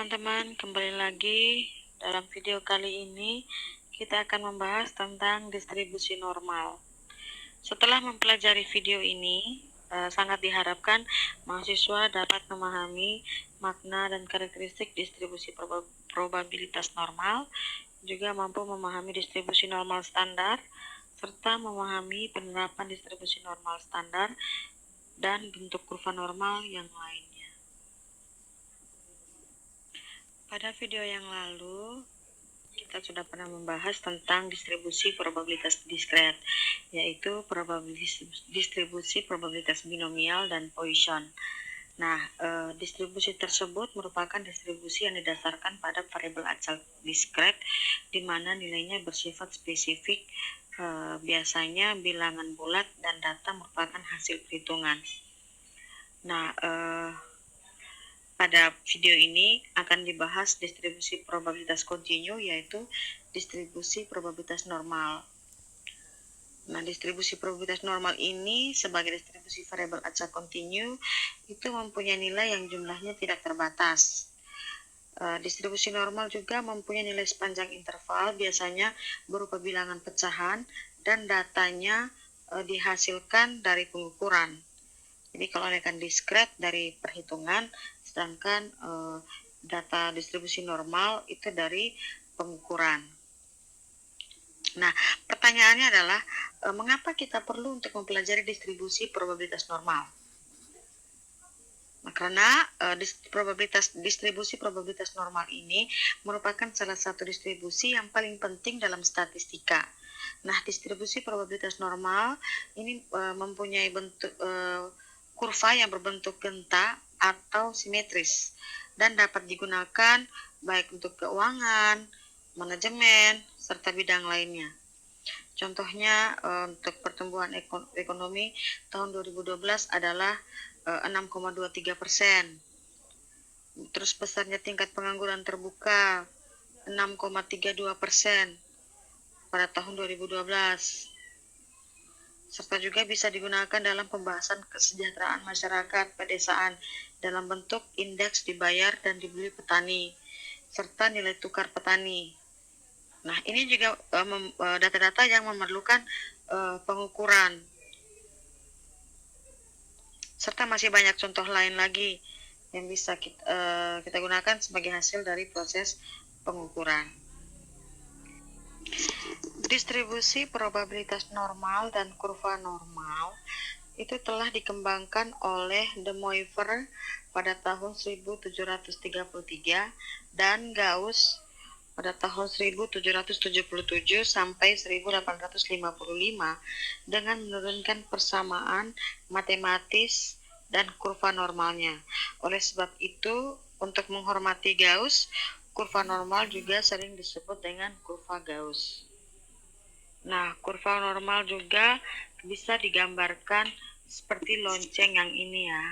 teman-teman, kembali lagi dalam video kali ini kita akan membahas tentang distribusi normal. Setelah mempelajari video ini, sangat diharapkan mahasiswa dapat memahami makna dan karakteristik distribusi probabilitas normal, juga mampu memahami distribusi normal standar, serta memahami penerapan distribusi normal standar dan bentuk kurva normal yang lainnya. Pada video yang lalu, kita sudah pernah membahas tentang distribusi probabilitas diskret, yaitu distribusi probabilitas binomial dan Poisson. Nah, distribusi tersebut merupakan distribusi yang didasarkan pada variabel acak diskret, di mana nilainya bersifat spesifik, biasanya bilangan bulat dan data merupakan hasil perhitungan. Nah, pada video ini akan dibahas distribusi probabilitas kontinu, yaitu distribusi probabilitas normal. Nah, distribusi probabilitas normal ini sebagai distribusi variabel acak kontinu itu mempunyai nilai yang jumlahnya tidak terbatas. Distribusi normal juga mempunyai nilai sepanjang interval, biasanya berupa bilangan pecahan, dan datanya dihasilkan dari pengukuran. Jadi kalau akan diskret dari perhitungan, sedangkan data distribusi normal itu dari pengukuran. Nah, pertanyaannya adalah mengapa kita perlu untuk mempelajari distribusi probabilitas normal? Nah, karena distribusi probabilitas normal ini merupakan salah satu distribusi yang paling penting dalam statistika. Nah, distribusi probabilitas normal ini mempunyai bentuk kurva yang berbentuk genta atau simetris dan dapat digunakan baik untuk keuangan, manajemen, serta bidang lainnya. Contohnya untuk pertumbuhan ekonomi tahun 2012 adalah 6,23%. Terus besarnya tingkat pengangguran terbuka 6,32% pada tahun 2012. Serta juga bisa digunakan dalam pembahasan kesejahteraan masyarakat pedesaan dalam bentuk indeks dibayar dan dibeli petani, serta nilai tukar petani. Nah, ini juga data-data yang memerlukan pengukuran. Serta masih banyak contoh lain lagi yang bisa kita gunakan sebagai hasil dari proses pengukuran. Distribusi probabilitas normal dan kurva normal itu telah dikembangkan oleh De Moivre pada tahun 1733 dan Gauss pada tahun 1777 sampai 1855 dengan menurunkan persamaan matematis dan kurva normalnya. Oleh sebab itu, untuk menghormati Gauss, kurva normal juga sering disebut dengan kurva Gauss. Nah, kurva normal juga bisa digambarkan seperti lonceng yang ini ya.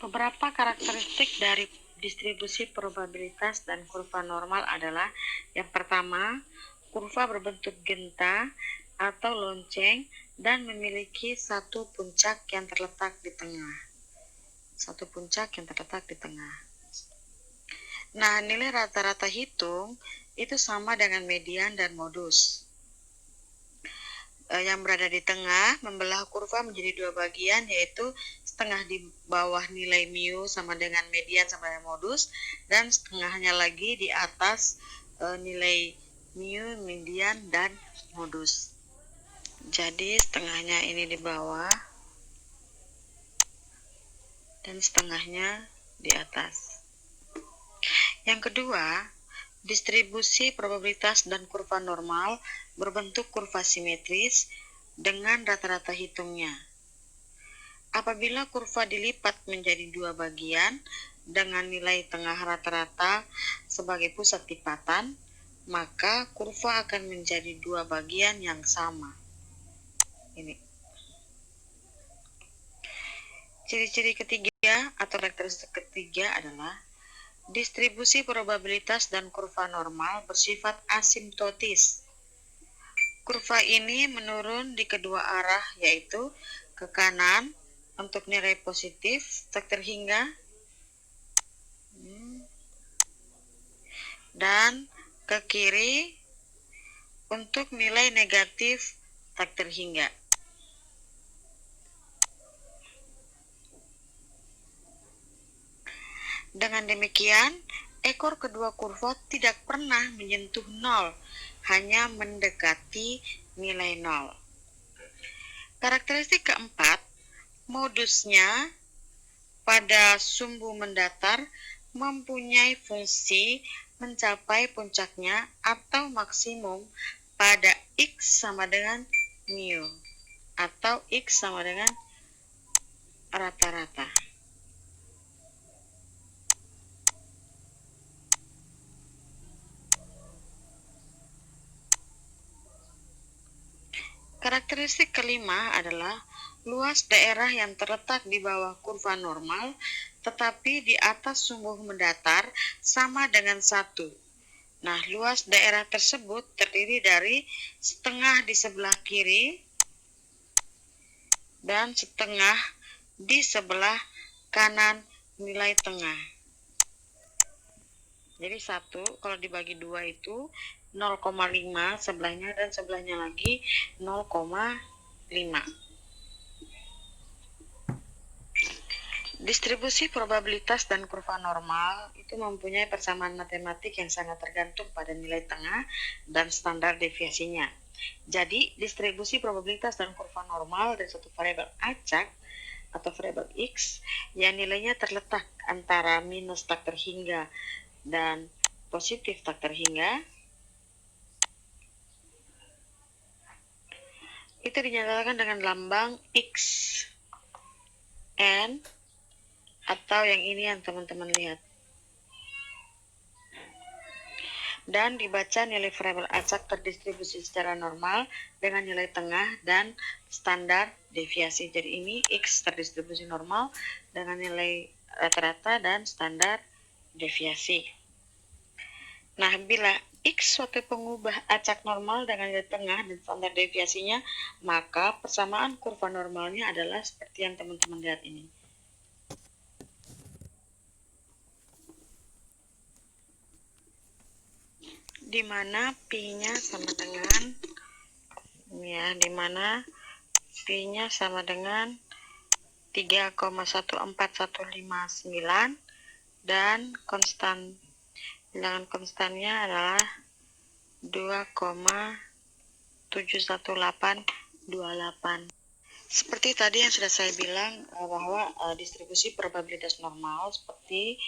Beberapa karakteristik dari distribusi probabilitas dan kurva normal adalah yang pertama, kurva berbentuk genta atau lonceng dan memiliki satu puncak yang terletak di tengah. Nah, nilai rata-rata hitung itu sama dengan median dan modus. Yang berada di tengah membelah kurva menjadi dua bagian, yaitu setengah di bawah nilai mu sama dengan median sama dengan modus, dan setengahnya lagi di atas nilai mu, median, dan modus. Jadi setengahnya ini di bawah dan setengahnya di atas. Yang kedua, distribusi probabilitas dan kurva normal berbentuk kurva simetris dengan rata-rata hitungnya. Apabila kurva dilipat menjadi dua bagian dengan nilai tengah rata-rata sebagai pusat lipatan, maka kurva akan menjadi dua bagian yang sama. Ini. Ciri-ciri ketiga atau karakteristik ketiga adalah distribusi probabilitas dan kurva normal bersifat asimptotis. Kurva ini menurun di kedua arah, yaitu ke kanan untuk nilai positif terhingga dan ke kiri untuk nilai negatif tak terhingga. Dengan demikian, ekor kedua kurva tidak pernah menyentuh nol, hanya mendekati nilai nol. Karakteristik keempat, modusnya pada sumbu mendatar mempunyai fungsi mencapai puncaknya atau maksimum pada X sama dengan mu atau X sama dengan rata-rata. Karakteristik kelima adalah luas daerah yang terletak di bawah kurva normal tetapi di atas sumbu mendatar sama dengan 1. Nah, luas daerah tersebut terdiri dari setengah di sebelah kiri dan setengah di sebelah kanan nilai tengah. Jadi 1 kalau dibagi 2 itu 0,5 sebelahnya dan sebelahnya lagi 0,5. Distribusi probabilitas dan kurva normal itu mempunyai persamaan matematik yang sangat tergantung pada nilai tengah dan standar deviasinya. Jadi, distribusi probabilitas dan kurva normal dari suatu variabel acak atau variabel X yang nilainya terletak antara minus tak terhingga dan positif tak terhingga itu dinyatakan dengan lambang X N atau yang ini yang teman-teman lihat. Dan dibaca nilai variabel acak terdistribusi secara normal dengan nilai tengah dan standar deviasi. Jadi ini X terdistribusi normal dengan nilai rata-rata dan standar deviasi. Nah, bila X suatu pengubah acak normal dengan nilai tengah dan standar deviasinya, maka persamaan kurva normalnya adalah seperti yang teman-teman lihat ini. Di mana pi-nya sama dengan pi-nya sama dengan 3,14159 dan bilangan konstannya adalah 2,71828. Seperti tadi yang sudah saya bilang bahwa distribusi probabilitas normal seperti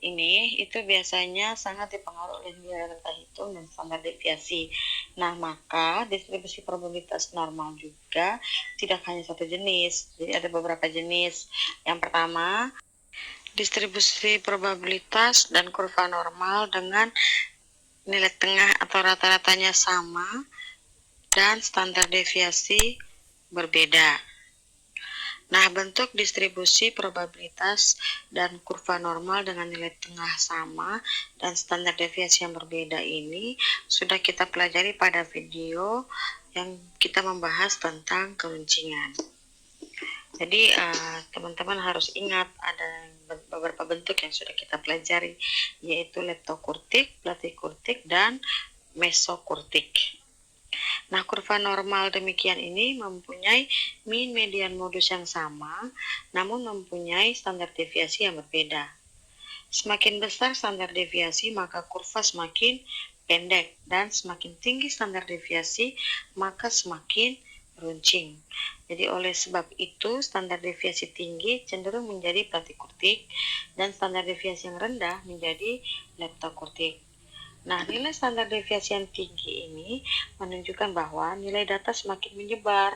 ini itu biasanya sangat dipengaruhi oleh nilai rata hitung dan standar deviasi. Nah, maka distribusi probabilitas normal juga tidak hanya satu jenis, jadi ada beberapa jenis. Yang pertama, distribusi probabilitas dan kurva normal dengan nilai tengah atau rata-ratanya sama dan standar deviasi berbeda. Nah, bentuk distribusi probabilitas dan kurva normal dengan nilai tengah sama dan standar deviasi yang berbeda ini sudah kita pelajari pada video yang kita membahas tentang keruncingan. Jadi, teman-teman harus ingat ada beberapa bentuk yang sudah kita pelajari, yaitu leptokurtik, platikurtik, dan mesokurtik. Nah, kurva normal demikian ini mempunyai mean, median, modus yang sama, namun mempunyai standar deviasi yang berbeda. Semakin besar standar deviasi, maka kurva semakin pendek, dan semakin tinggi standar deviasi, maka semakin runcing. Jadi oleh sebab itu, standar deviasi tinggi cenderung menjadi platikurtik, dan standar deviasi yang rendah menjadi leptokurtik. Nah, nilai standar deviasi yang tinggi ini menunjukkan bahwa nilai data semakin menyebar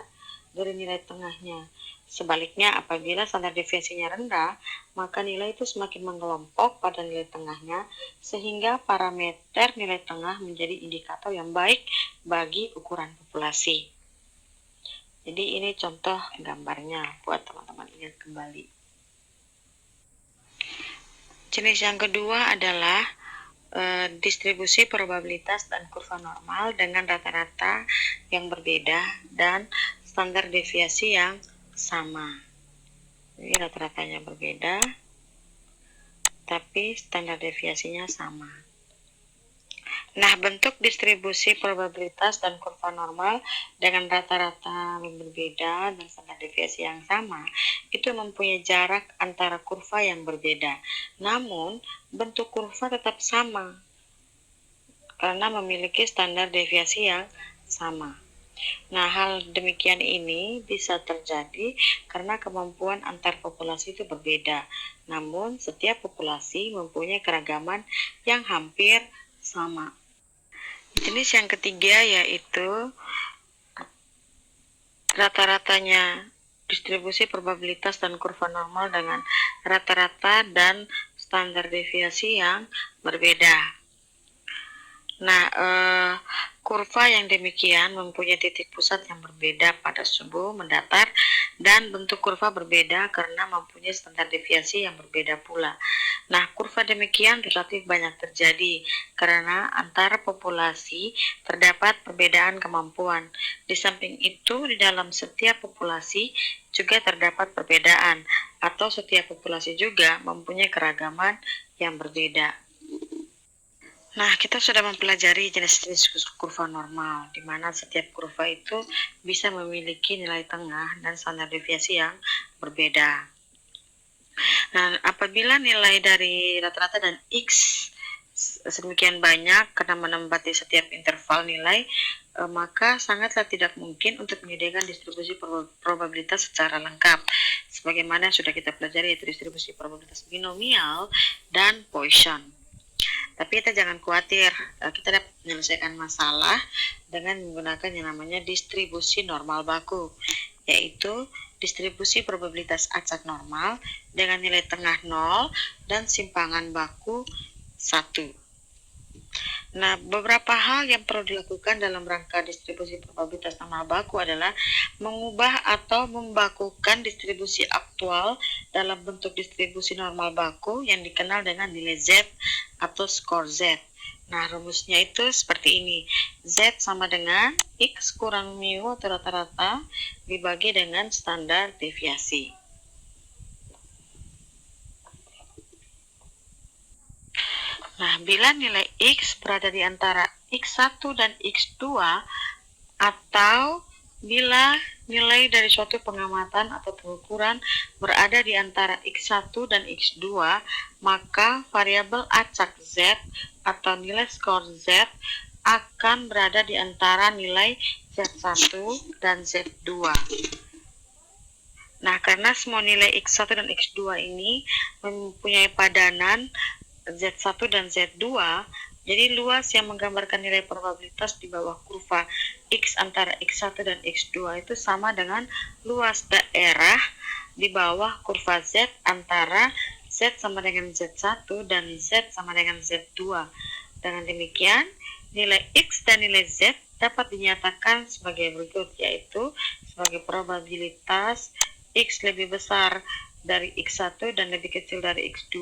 dari nilai tengahnya. Sebaliknya, apabila standar deviasinya rendah, maka nilai itu semakin mengelompok pada nilai tengahnya, sehingga parameter nilai tengah menjadi indikator yang baik bagi ukuran populasi. Jadi ini contoh gambarnya buat teman-teman ingat kembali. Jenis yang kedua adalah distribusi probabilitas dan kurva normal dengan rata-rata yang berbeda dan standar deviasi yang sama. Jadi rata-ratanya berbeda, tapi standar deviasinya sama. Nah, bentuk distribusi probabilitas dan kurva normal dengan rata-rata yang berbeda dan standar deviasi yang sama itu mempunyai jarak antara kurva yang berbeda. Namun, bentuk kurva tetap sama karena memiliki standar deviasi yang sama. Nah, hal demikian ini bisa terjadi karena kemampuan antar populasi itu berbeda. Namun, setiap populasi mempunyai keragaman yang hampir sama. Jenis yang ketiga yaitu rata-ratanya distribusi probabilitas dan kurva normal dengan rata-rata dan standar deviasi yang berbeda. Nah, kurva yang demikian mempunyai titik pusat yang berbeda pada subuh mendatar dan bentuk kurva berbeda karena mempunyai standar deviasi yang berbeda pula. Nah, kurva demikian relatif banyak terjadi karena antara populasi terdapat perbedaan kemampuan. Di samping itu, di dalam setiap populasi juga terdapat perbedaan atau setiap populasi juga mempunyai keragaman yang berbeda. Nah, kita sudah mempelajari jenis-jenis kurva normal, di mana setiap kurva itu bisa memiliki nilai tengah dan standar deviasi yang berbeda. Nah, apabila nilai dari rata-rata dan X sedemikian banyak karena menempati setiap interval nilai, maka sangatlah tidak mungkin untuk menyediakan distribusi probabilitas secara lengkap. Sebagaimana sudah kita pelajari, yaitu distribusi probabilitas binomial dan Poisson. Tapi kita jangan khawatir, kita dapat menyelesaikan masalah dengan menggunakan yang namanya distribusi normal baku, yaitu distribusi probabilitas acak normal dengan nilai tengah 0 dan simpangan baku 1. Nah, beberapa hal yang perlu dilakukan dalam rangka distribusi probabilitas normal baku adalah mengubah atau membakukan distribusi aktual dalam bentuk distribusi normal baku yang dikenal dengan nilai Z atau skor Z. Nah, rumusnya itu seperti ini. Z sama dengan X kurang mu atau rata-rata dibagi dengan standar deviasi. Nah, bila nilai X berada di antara X1 dan X2 atau bila nilai dari suatu pengamatan atau pengukuran berada di antara X1 dan X2, maka variabel acak Z atau nilai skor Z akan berada di antara nilai Z1 dan Z2. Nah, karena semua nilai X1 dan X2 ini mempunyai padanan Z1 dan Z2, jadi luas yang menggambarkan nilai probabilitas di bawah kurva X antara X1 dan X2 itu sama dengan luas daerah di bawah kurva Z antara Z sama dengan Z1 dan Z sama dengan Z2. Dengan demikian, nilai X dan nilai Z dapat dinyatakan sebagai berikut, yaitu sebagai probabilitas X lebih besar dari X1 dan lebih kecil dari X2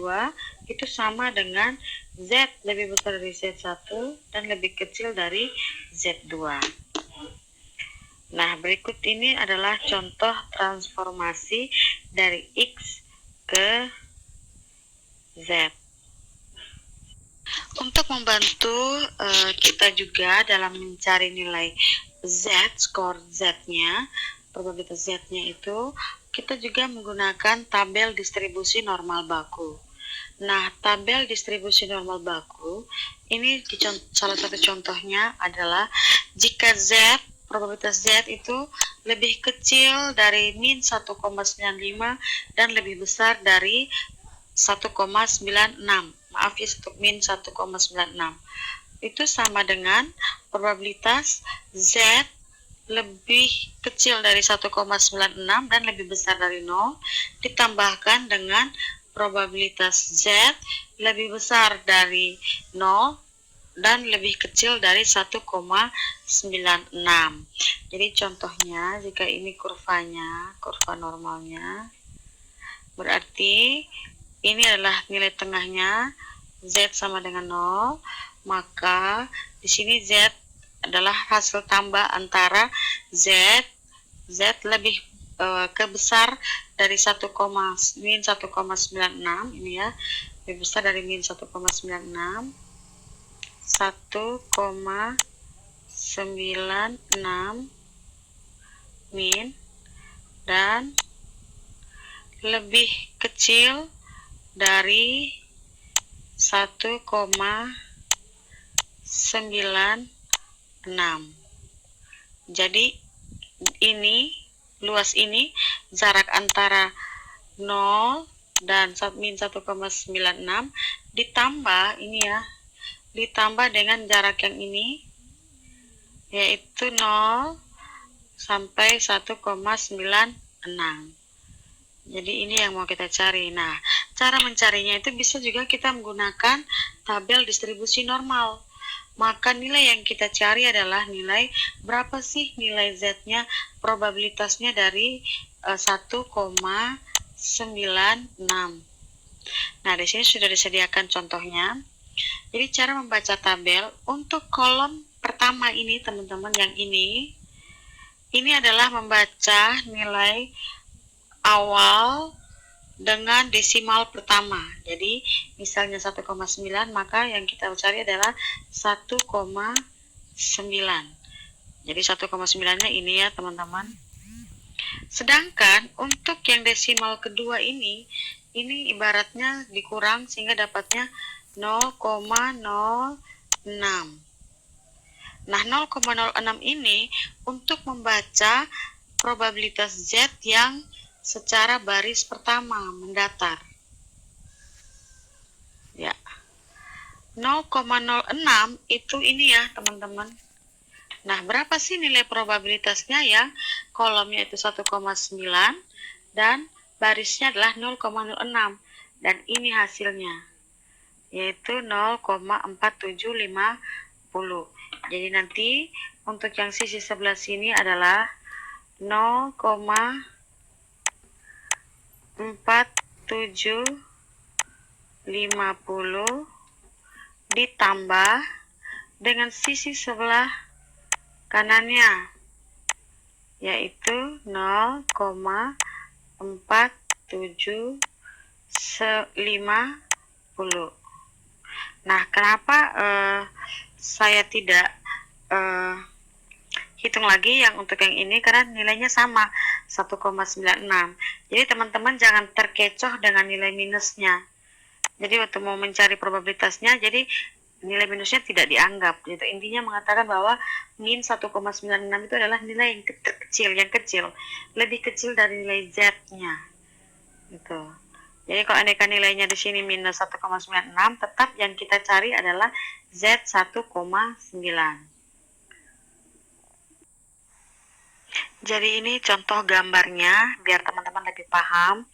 itu sama dengan Z lebih besar dari Z1 dan lebih kecil dari Z2. Nah, berikut ini adalah contoh transformasi dari X ke Z. Untuk membantu kita juga dalam mencari nilai Z, skor Z-nya, probabilitas Z-nya itu, kita juga menggunakan tabel distribusi normal baku. Nah, tabel distribusi normal baku, ini salah satu contohnya adalah jika Z, probabilitas Z itu lebih kecil dari min 1,95 dan lebih besar dari 1,96. Maaf ya, min 1,96. Itu sama dengan probabilitas Z lebih kecil dari 1,96 dan lebih besar dari 0 ditambahkan dengan probabilitas Z lebih besar dari 0 dan lebih kecil dari 1,96. Jadi contohnya, jika ini kurvanya, kurva normalnya, berarti ini adalah nilai tengahnya, Z sama dengan 0, maka di sini Z adalah hasil tambah antara Z lebih kebesar dari min 1,96 ini ya, lebih besar dari min 1,96 1,96 min dan lebih kecil dari 1,96. Jadi ini luas ini jarak antara 0 dan min 1,96 ditambah ini ya, ditambah dengan jarak yang ini yaitu 0 sampai 1,96. Jadi ini yang mau kita cari. Nah, cara mencarinya itu bisa juga kita menggunakan tabel distribusi normal. Maka nilai yang kita cari adalah nilai berapa sih nilai Z-nya, probabilitasnya dari 1,96. Nah, di sini sudah disediakan contohnya. Jadi cara membaca tabel untuk kolom pertama ini, teman-teman, yang ini adalah membaca nilai awal dengan desimal pertama. Jadi misalnya 1,9, maka yang kita cari adalah 1,9. Jadi 1,9-nya ini ya, teman-teman. Sedangkan untuk yang desimal kedua ini ibaratnya dikurang sehingga dapatnya 0,06. Nah, 0,06 ini untuk membaca probabilitas Z yang secara baris pertama mendatar. Ya. 0,06 itu ini ya, teman-teman. Nah, berapa sih nilai probabilitasnya yang kolomnya itu 1,9 dan barisnya adalah 0,06, dan ini hasilnya yaitu 0,4750. Jadi nanti untuk yang sisi sebelah sini adalah 0,4750 ditambah dengan sisi sebelah kanannya yaitu 0,4750. Nah, kenapa saya tidak hitung lagi yang untuk yang ini, karena nilainya sama 1,96. Jadi teman-teman jangan terkecoh dengan nilai minusnya. Jadi waktu mau mencari probabilitasnya, jadi nilai minusnya tidak dianggap. Itu intinya mengatakan bahwa min 1,96 itu adalah nilai yang kecil, lebih kecil dari nilai Z-nya. Gitu. Jadi kalau andaikan nilainya di sini minus 1,96, tetap yang kita cari adalah Z 1,9. Jadi ini contoh gambarnya biar teman-teman lebih paham.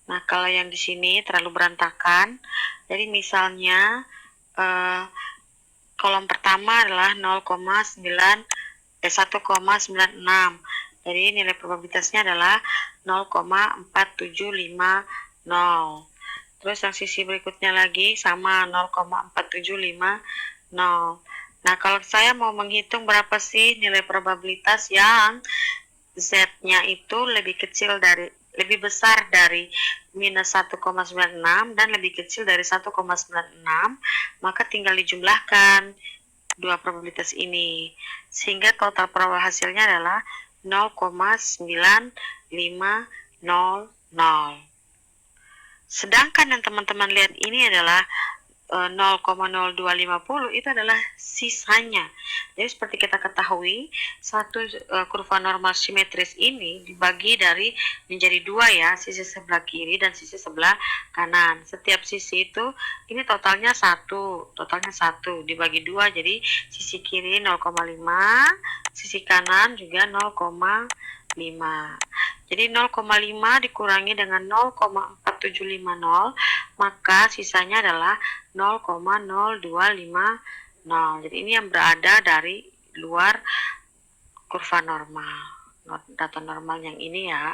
Nah, kalau yang di sini terlalu berantakan. Jadi misalnya kolom pertama adalah 1,96. Jadi nilai probabilitasnya adalah 0,4750. Terus yang sisi berikutnya lagi sama 0,4750. Nah, kalau saya mau menghitung berapa sih nilai probabilitas yang Z-nya itu lebih besar dari minus 1,96 dan lebih kecil dari 1,96, maka tinggal dijumlahkan dua probabilitas ini sehingga total probabilitas hasilnya adalah 0,9500. Sedangkan yang teman-teman lihat ini adalah 0,0250 itu adalah sisanya. Jadi seperti kita ketahui, satu kurva normal simetris ini dibagi menjadi dua ya, sisi sebelah kiri dan sisi sebelah kanan. Setiap sisi itu ini totalnya 1 dibagi dua, jadi sisi kiri 0,5, sisi kanan juga 0,5. Jadi 0,5 dikurangi dengan 0,4750, maka sisanya adalah 0,0250. Jadi ini yang berada dari luar kurva normal, data normal yang ini ya.